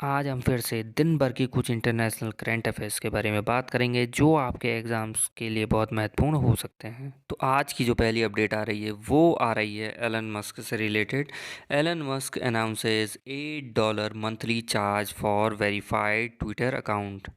आज हम फिर से दिन भर की कुछ इंटरनेशनल करंट अफेयर्स के बारे में बात करेंगे जो आपके एग्ज़ाम्स के लिए बहुत महत्वपूर्ण हो सकते हैं। तो आज की जो पहली अपडेट आ रही है वो आ रही है एलन मस्क से related. Elon Musk announces $8 monthly charge for verified Twitter account.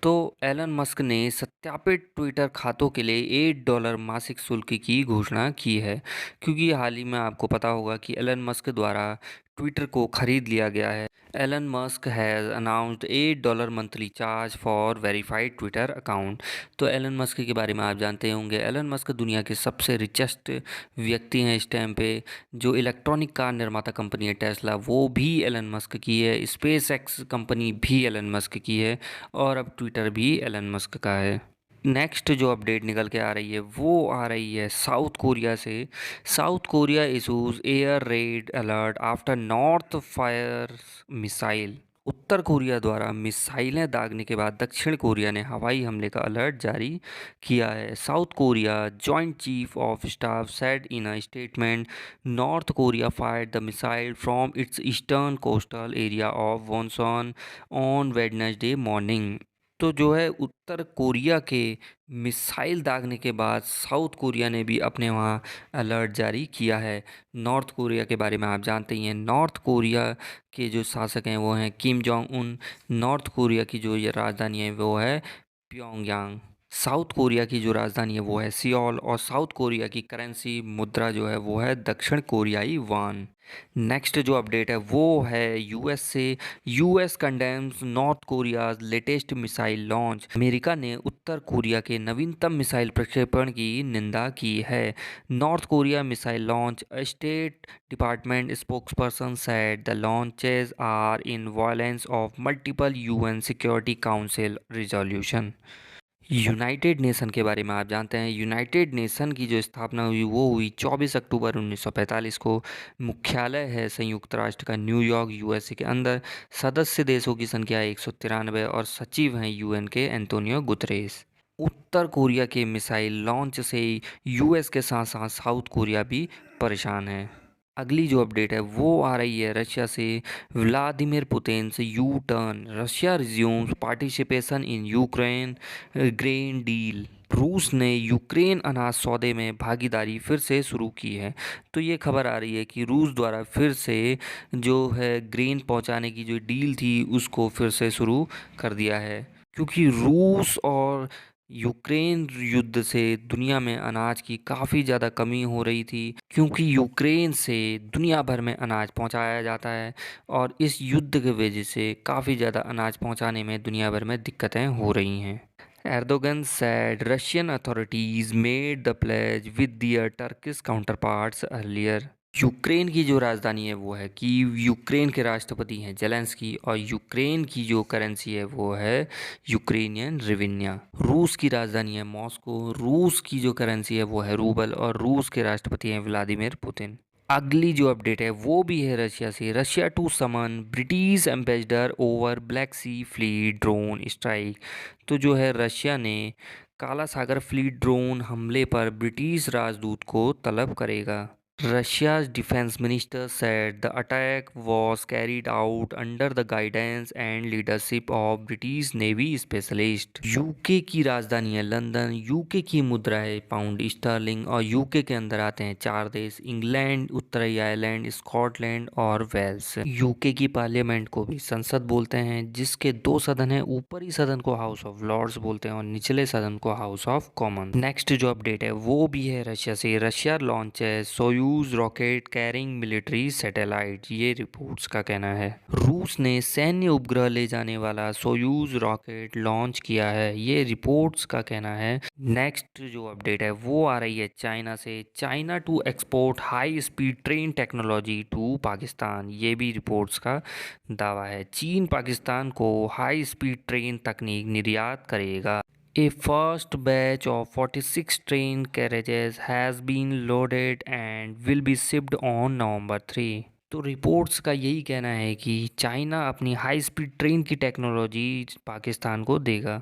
तो एलन मस्क ने सत्यापित ट्विटर खातों के लिए $8 मासिक शुल्क की घोषणा की है, क्योंकि हाल ही में आपको पता होगा कि एलन मस्क द्वारा ट्विटर को खरीद लिया गया है। Elon Musk has announced $8 monthly charge for verified Twitter account. तो एलन मस्क के बारे में आप जानते होंगे, एलन मस्क दुनिया के सबसे रिचेस्ट व्यक्ति हैं इस टाइम पे। जो इलेक्ट्रॉनिक कार निर्माता कंपनी है टेस्ला, वो भी एलन मस्क की है। स्पेस एक्स कंपनी भी एलन मस्क की है और अब ट्विटर भी एलन मस्क का है। नेक्स्ट जो अपडेट निकल के आ रही है वो आ रही है साउथ कोरिया से। South Korea issues air raid alert after North fire missile. उत्तर कोरिया द्वारा मिसाइलें दागने के बाद दक्षिण कोरिया ने हवाई हमले का अलर्ट जारी किया है। South Korea joint chief of staff said in a statement North Korea fired the missile from its eastern coastal area of Wonsan on Wednesday morning. तो जो है उत्तर कोरिया के मिसाइल दागने के बाद साउथ कोरिया ने भी अपने वहाँ अलर्ट जारी किया है। नॉर्थ कोरिया के बारे में आप जानते ही हैं, नॉर्थ कोरिया के जो शासक हैं वो हैं Kim Jong Un. North Korea की जो ये राजधानी है वो है प्योंगयांग। साउथ कोरिया की जो राजधानी है वो है सियोल और साउथ कोरिया की करेंसी मुद्रा जो है वो है दक्षिण कोरियाई वान। नेक्स्ट जो अपडेट है वो है यूएस से। US condemns north Korea's latest missile launch. America ने उत्तर कोरिया के नवीनतम मिसाइल प्रक्षेपण की निंदा की है। North Korea missile launch, state department spokesperson said the launches are in violence of multiple UN security council resolution. United Nation के बारे में आप जानते हैं, यूनाइटेड नेशन की जो स्थापना हुई वो हुई 24 अक्टूबर 1945 को। मुख्यालय है संयुक्त राष्ट्र का न्यूयॉर्क यूएसए के अंदर। सदस्य देशों की संख्या 193 और सचिव हैं यूएन के एंटोनियो गुतरेस। उत्तर कोरिया के मिसाइल लॉन्च से यूएस के साथ साथ साउथ कोरिया भी परेशान है। अगली जो अपडेट है वो आ रही है रशिया से। व्लादिमीर पुतिन से U turn, Russia resumes participation in Ukraine grain deal. रूस ने यूक्रेन अनाज सौदे में भागीदारी फिर से शुरू की है। तो ये खबर आ रही है कि रूस द्वारा फिर से जो है ग्रेन पहुंचाने की जो डील थी उसको फिर से शुरू कर दिया है, क्योंकि रूस और यूक्रेन युद्ध से दुनिया में अनाज की काफ़ी ज़्यादा कमी हो रही थी, क्योंकि यूक्रेन से दुनिया भर में अनाज पहुंचाया जाता है और इस युद्ध की वजह से काफ़ी ज़्यादा अनाज पहुंचाने में दुनिया भर में दिक्कतें हो रही हैं। Erdogan said Russian authorities made the pledge with their Turkish counterparts earlier। Ukraine की जो राजधानी है वो है कीव। यूक्रेन के राष्ट्रपति हैं जेलेंस्की और यूक्रेन की जो करेंसी है वो है यूक्रेनियन रिविन्या। रूस की राजधानी है मॉस्को। रूस की जो करेंसी है वो है रूबल और रूस के राष्ट्रपति हैं व्लादिमीर पुतिन। अगली जो अपडेट है वो भी है रशिया से। Russia to summon British ambassador over Black Sea fleet drone strike. तो जो है रशिया ने काला सागर फ्लीट ड्रोन हमले पर ब्रिटिश राजदूत को तलब करेगा। Russia's defense minister said the attack was carried out under the guidance and leadership of British Navy specialist। UK की राजधानी है लंदन। यूके की मुद्रा है पाउंड स्टर्लिंग और यूके के अंदर आते हैं चार देश, इंग्लैंड, उत्तरी आयरलैंड, स्कॉटलैंड और वेल्स। यूके की पार्लियामेंट को भी संसद बोलते हैं, जिसके दो सदन हैं। ऊपरी सदन को हाउस ऑफ लॉर्ड्स बोलते हैं और निचले सदन को हाउस ऑफ कॉमन। नेक्स्ट जो अपडेट है वो भी है रशिया से। रशिया लॉन्च है Soyuz rocket carrying military satellite, ये रिपोर्ट्स का कहना है। रूस ने सैन्य उपग्रह ले जाने वाला सोयूज रॉकेट लॉन्च किया है, ये रिपोर्ट्स का कहना है। नेक्स्ट जो अपडेट है वो आ रही है चाइना से। China to export high speed train technology to Pakistan, ये भी रिपोर्ट्स का दावा है। चीन पाकिस्तान को हाई स्पीड ट्रेन तकनीक निर्यात करेगा। A first batch of 46 train carriages has been loaded and will be shipped on November 3। तो रिपोर्ट्स का यही कहना है कि चाइना अपनी हाई स्पीड ट्रेन की टेक्नोलॉजी पाकिस्तान को देगा।